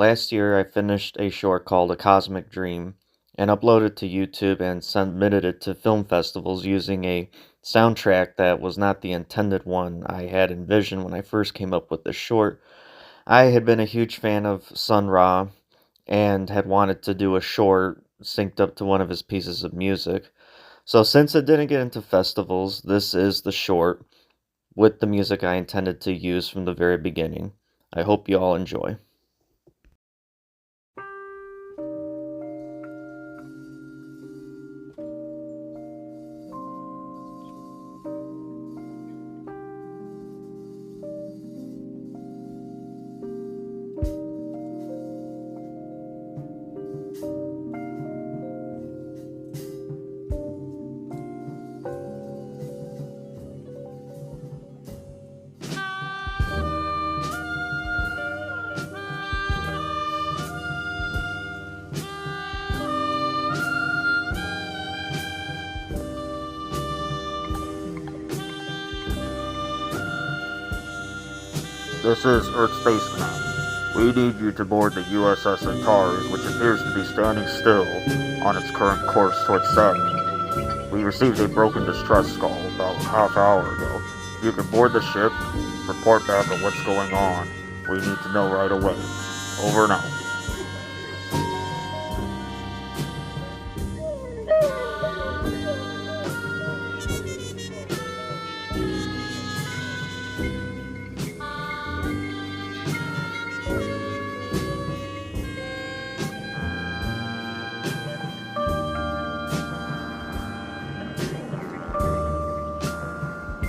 Last year, I finished a short called A Cosmic Dream and uploaded it to YouTube and submitted it to film festivals using a soundtrack that was not the intended one I had envisioned when I first came up with the short. I had been a huge fan of Sun Ra and had wanted to do a short synced up to one of his pieces of music. So, since it didn't get into festivals, this is the short with the music I intended to use from the very beginning. I hope you all enjoy. This is Earth Space Command. We need you to board the USS Antares, which appears to be standing still on its current course towards Saturn. We received a broken distress call about half hour ago. If you could board the ship, report back on what's going on. We need to know right away. Over and out.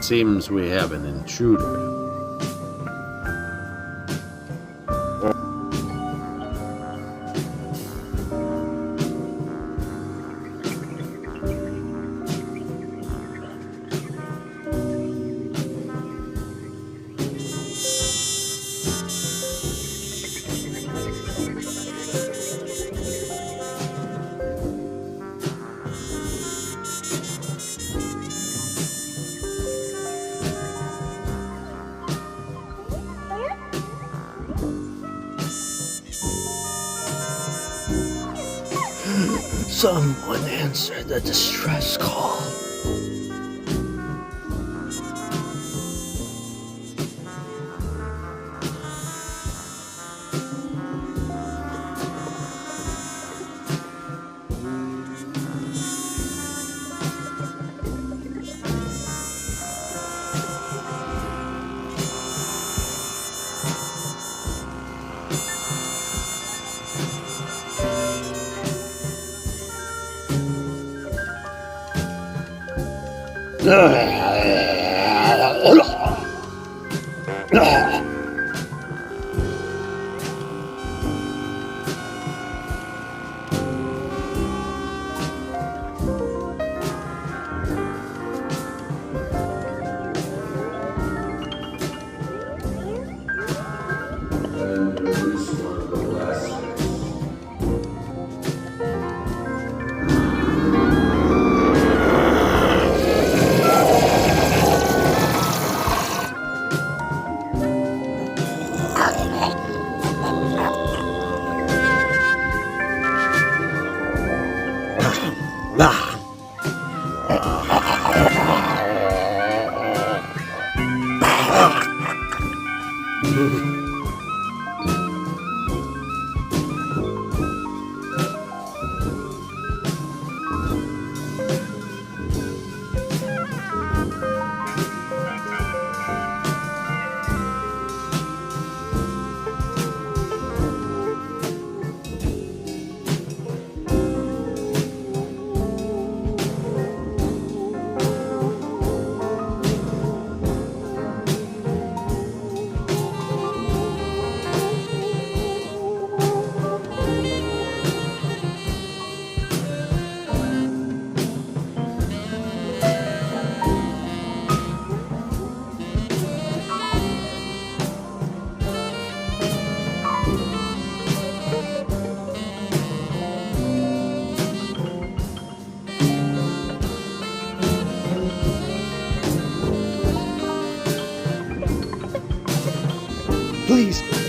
Seems we have an intruder. Someone answer the distress call.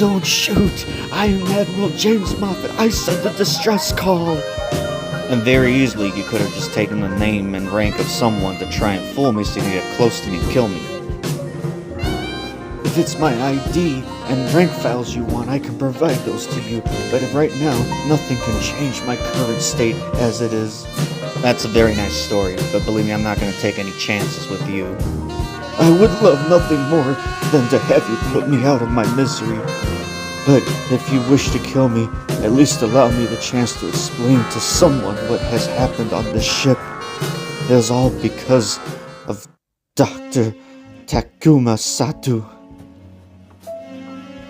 don't shoot! I am Admiral James Moffat. I sent the distress call! And very easily you could have just taken the name and rank of someone to try and fool me so you can get close to me and kill me. If it's my ID and rank files you want, I can provide those to you. But right now, nothing can change my current state as it is. That's a very nice story, but believe me, I'm not going to take any chances with you. I would love nothing more than to have you put me out of my misery. But if you wish to kill me, at least allow me the chance to explain to someone what has happened on this ship. It is all because of Dr. Takuma Sato.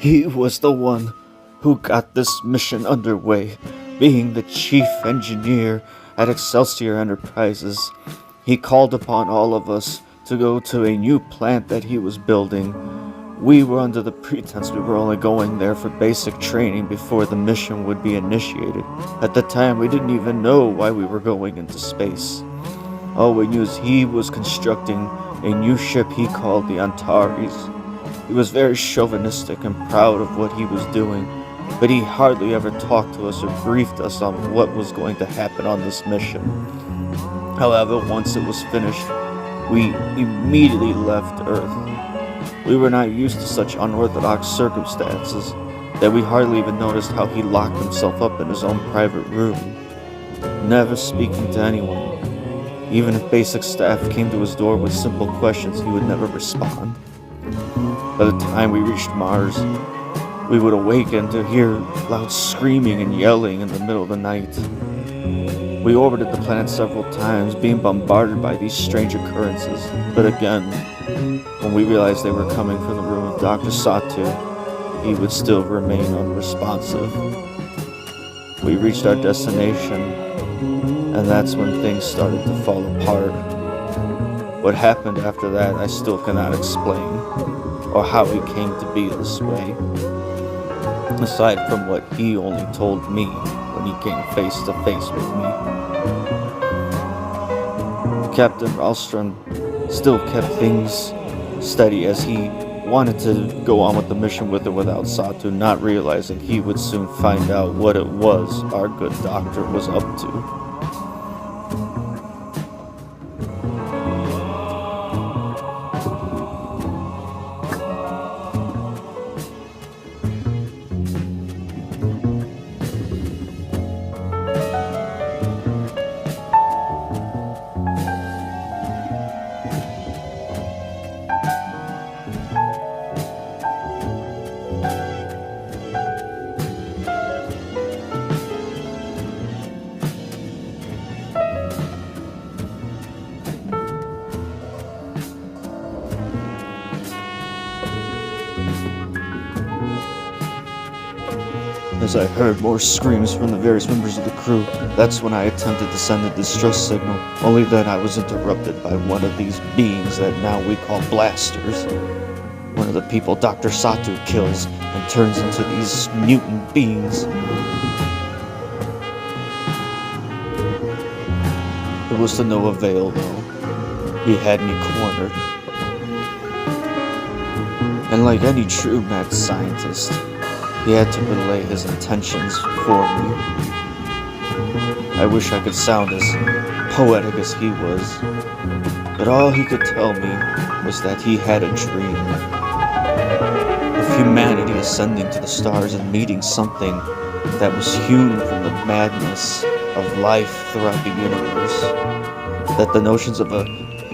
He was the one who got this mission underway, being the chief engineer at Excelsior Enterprises. He called upon all of us to go to a new plant that he was building. We were under the pretense we were only going there for basic training before the mission would be initiated. At the time, we didn't even know why we were going into space. All we knew is he was constructing a new ship he called the Antares. He was very chauvinistic and proud of what he was doing, but he hardly ever talked to us or briefed us on what was going to happen on this mission. However, once it was finished, we immediately left Earth. We were not used to such unorthodox circumstances that we hardly even noticed how he locked himself up in his own private room, never speaking to anyone. Even if basic staff came to his door with simple questions, he would never respond. By the time we reached Mars, we would awaken to hear loud screaming and yelling in the middle of the night. We orbited the planet several times, being bombarded by these strange occurrences, but again, when we realized they were coming from the room of Dr. Sato, he would still remain unresponsive. We reached our destination, and that's when things started to fall apart. What happened after that, I still cannot explain, or how he came to be this way, aside from what he only told me when he came face to face with me. Captain Ralstrom still kept things steady as he wanted to go on with the mission with or without Sato, not realizing he would soon find out what it was our good doctor was up to. As I heard more screams from the various members of the crew, that's when I attempted to send a distress signal, only then I was interrupted by one of these beings that now we call blasters. One of the people Dr. Sato kills and turns into these mutant beings. It was to no avail though. He had me cornered. And like any true mad scientist, he had to relay his intentions for me. I wish I could sound as poetic as he was, but all he could tell me was that he had a dream of humanity ascending to the stars and meeting something that was hewn from the madness of life throughout the universe. That the notions of a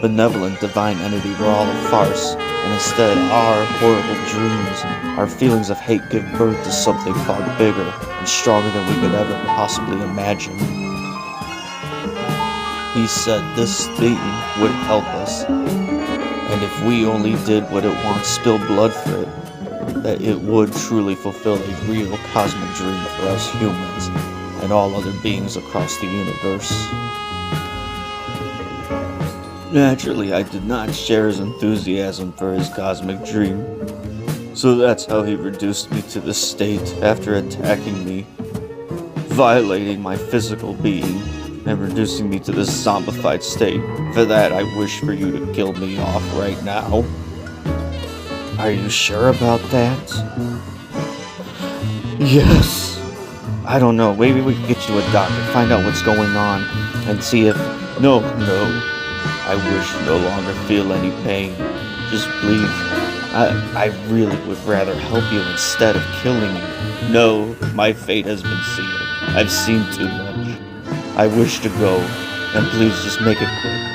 benevolent divine entity were all a farce, and instead our horrible dreams, our feelings of hate give birth to something far bigger and stronger than we could ever possibly imagine. He said this thing would help us, and if we only did what it wants, spill blood for it, that it would truly fulfill a real cosmic dream for us humans and all other beings across the universe. Naturally, I did not share his enthusiasm for his cosmic dream, so that's how he reduced me to this state after attacking me, violating my physical being, and reducing me to this zombified state. For that, I wish for you to kill me off right now. Are you sure about that? Yes. I don't know. Maybe we can get you a doctor, find out what's going on, and see if. No, no. I wish no longer feel any pain. Just please. I really would rather help you instead of killing you. No, my fate has been sealed. I've seen too much. I wish to go, and please just make it quick.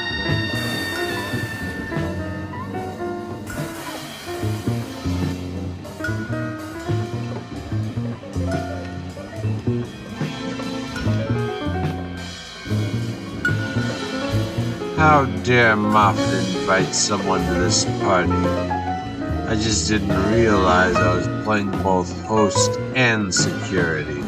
How dare Moffat invite someone to this party? I just didn't realize I was playing both host and security.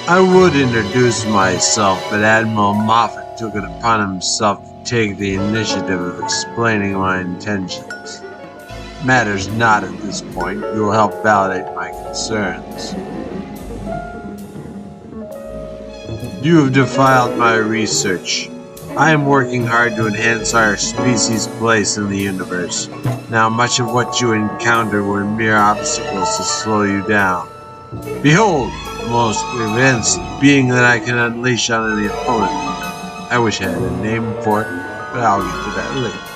I would introduce myself, but Admiral Moffat took it upon himself to take the initiative of explaining my intentions. Matters not at this point. You will help validate my concerns. You have defiled my research. I am working hard to enhance our species' place in the universe. Now, much of what you encounter were mere obstacles to slow you down. Behold, the most advanced being that I can unleash on any opponent. I wish I had a name for it, but I'll get to that later.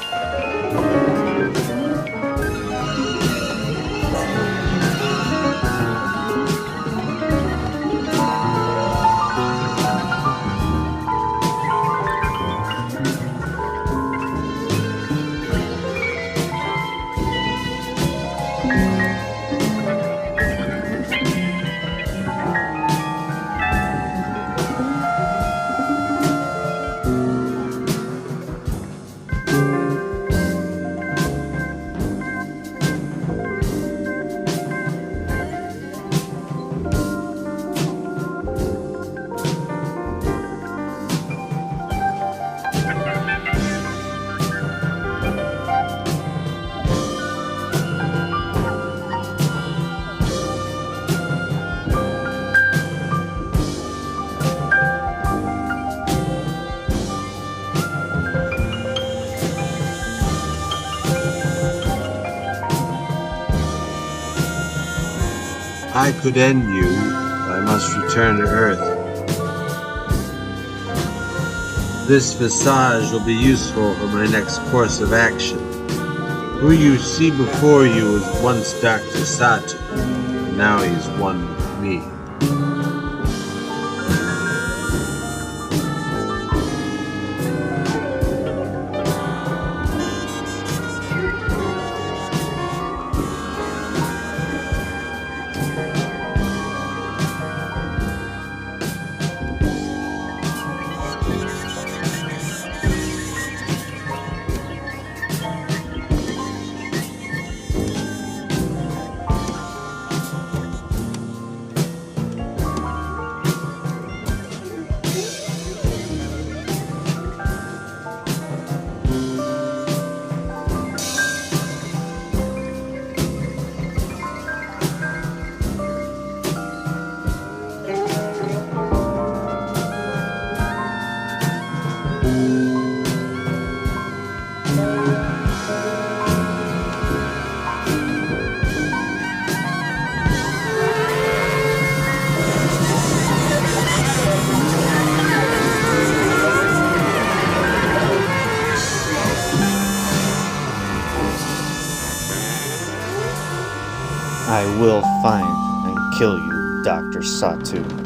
I could end you, but I must return to Earth. This visage will be useful for my next course of action. Who you see before you was once Dr. Sato, and now he's one with me. I will find and kill you, Dr. Satu.